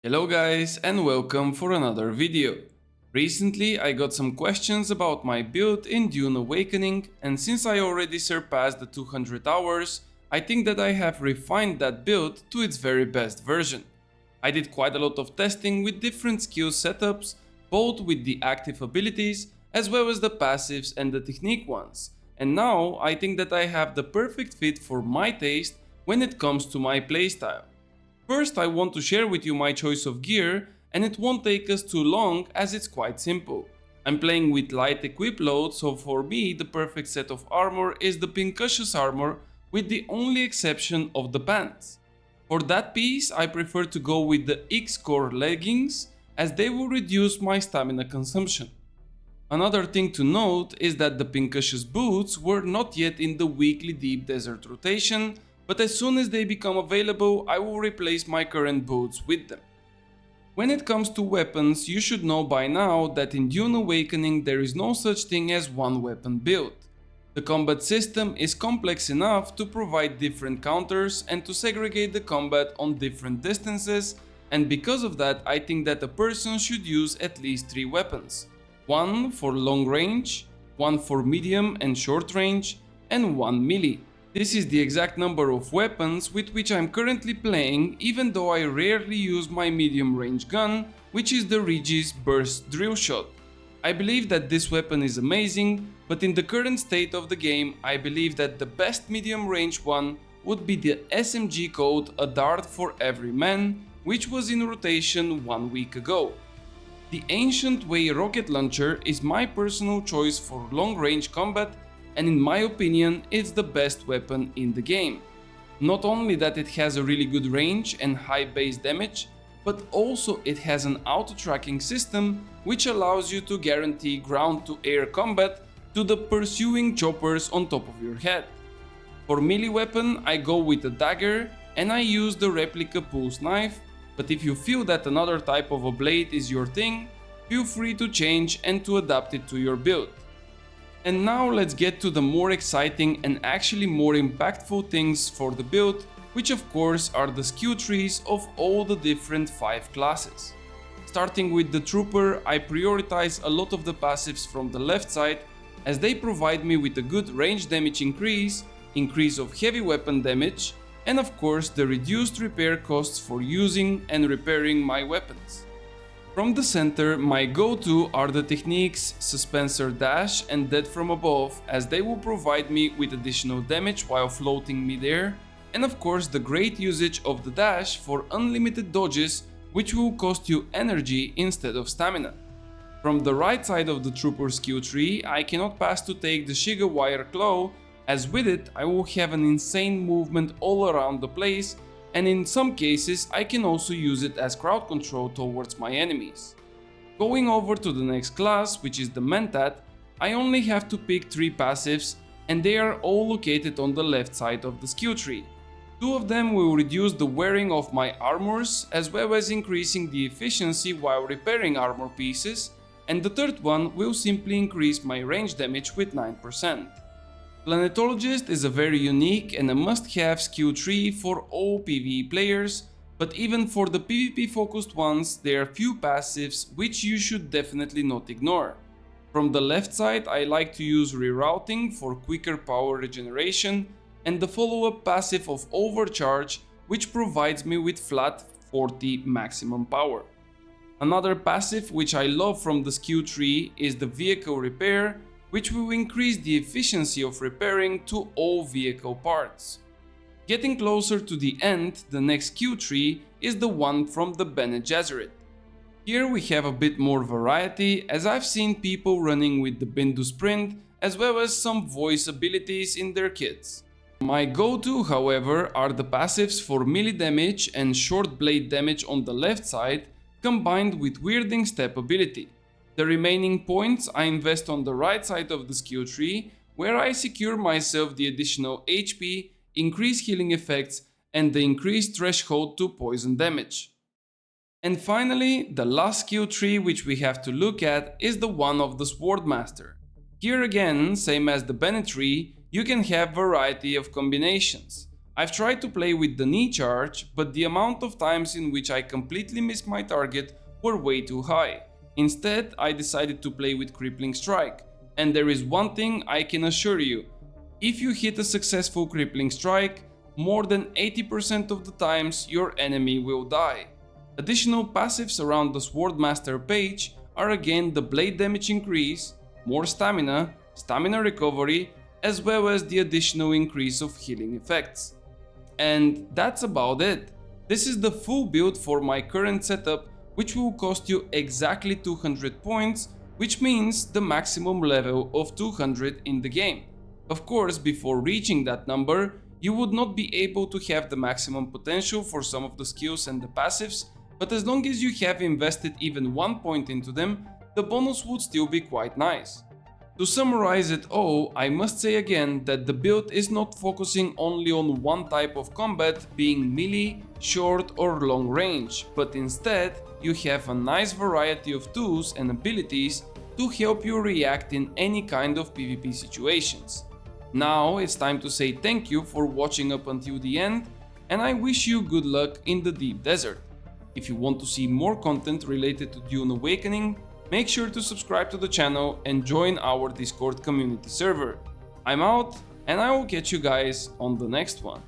Hello guys and welcome for another video. Recently I got some questions about my build in Dune Awakening, and since I already surpassed the 200 hours, I think that I have refined that build to its very best version. I did quite a lot of testing with different skill setups, both with the active abilities as well as the passives and the technique ones, and now I think that I have the perfect fit for my taste when it comes to my playstyle. First, I want to share with you my choice of gear, and it won't take us too long as it's quite simple. I'm playing with light equip load, so for me the perfect set of armor is the Pincushious armor, with the only exception of the pants. For that piece I prefer to go with the X-Core leggings, as they will reduce my stamina consumption. Another thing to note is that the Pincushious boots were not yet in the weekly deep desert rotation, but as soon as they become available I will replace my current boots with them. When it comes to weapons, you should know by now that in Dune Awakening there is no such thing as one weapon build. The combat system is complex enough to provide different counters and to segregate the combat on different distances, and because of that I think that a person should use at least 3 weapons. One for long range, one for medium and short range, and one melee. This is the exact number of weapons with which I'm currently playing, even though I rarely use my medium range gun, which is the Regis Burst Drill Shot. I believe that this weapon is amazing, but in the current state of the game I believe that the best medium range one would be the SMG code A Dart for Every Man, which was in rotation 1 week ago. The Ancient Way rocket launcher is my personal choice for long range combat, and in my opinion it's the best weapon in the game. Not only that it has a really good range and high base damage, but also it has an auto tracking system which allows you to guarantee ground to air combat to the pursuing choppers on top of your head. For melee weapon I go with a dagger and I use the replica pulse knife, but if you feel that another type of a blade is your thing, feel free to change and to adapt it to your build. And now let's get to the more exciting and actually more impactful things for the build, which of course are the skill trees of all the different 5 classes. Starting with the Trooper, I prioritize a lot of the passives from the left side, as they provide me with a good range damage increase of heavy weapon damage, and of course the reduced repair costs for using and repairing my weapons. From the center, my go-to are the techniques Suspensor Dash and Dead from Above, as they will provide me with additional damage while floating midair, and of course the great usage of the dash for unlimited dodges, which will cost you energy instead of stamina. From the right side of the Trooper skill tree, I cannot pass to take the Shiga Wire Claw, as with it I will have an insane movement all around the place, and in some cases I can also use it as crowd control towards my enemies. Going over to the next class, which is the Mentat, I only have to pick 3 passives, and they are all located on the left side of the skill tree. 2 of them will reduce the wearing of my armors, as well as increasing the efficiency while repairing armor pieces, and the third one will simply increase my range damage with 9%. Planetologist is a very unique and a must-have skill tree for all PvE players, but even for the PvP focused ones there are few passives which you should definitely not ignore. From the left side I like to use rerouting for quicker power regeneration, and the follow-up passive of Overcharge, which provides me with flat 40 maximum power. Another passive which I love from the skill tree is the Vehicle Repair, which will increase the efficiency of repairing to all vehicle parts. Getting closer to the end, the next skill tree is the one from the Bene Gesserit. Here we have a bit more variety, as I've seen people running with the Bindu Sprint as well as some voice abilities in their kits. My go-to, however, are the passives for melee damage and short blade damage on the left side, combined with Weirding Step ability. The remaining points I invest on the right side of the skill tree, where I secure myself the additional HP, increase healing effects, and the increased threshold to poison damage. And finally, the last skill tree which we have to look at is the one of the Swordmaster. Here again, same as the Bene tree, you can have variety of combinations. I've tried to play with the knee charge, but the amount of times in which I completely missed my target were way too high. Instead, I decided to play with crippling strike. And there is one thing I can assure you, if you hit a successful crippling strike, more than 80% of the times your enemy will die. Additional passives around the Swordmaster page are again the blade damage increase, more stamina, stamina recovery, as well as the additional increase of healing effects. And that's about it. This is the full build for my current setup, which will cost you exactly 200 points, which means the maximum level of 200 in the game. Of course, before reaching that number, you would not be able to have the maximum potential for some of the skills and the passives, but as long as you have invested even 1 point into them, the bonus would still be quite nice. To summarize it all, I must say again that the build is not focusing only on one type of combat, being melee, short or long range, but instead you have a nice variety of tools and abilities to help you react in any kind of PvP situations. Now it's time to say thank you for watching up until the end, and I wish you good luck in the deep desert. If you want to see more content related to Dune Awakening, make sure to subscribe to the channel and join our Discord community server. I'm out, and I will catch you guys on the next one.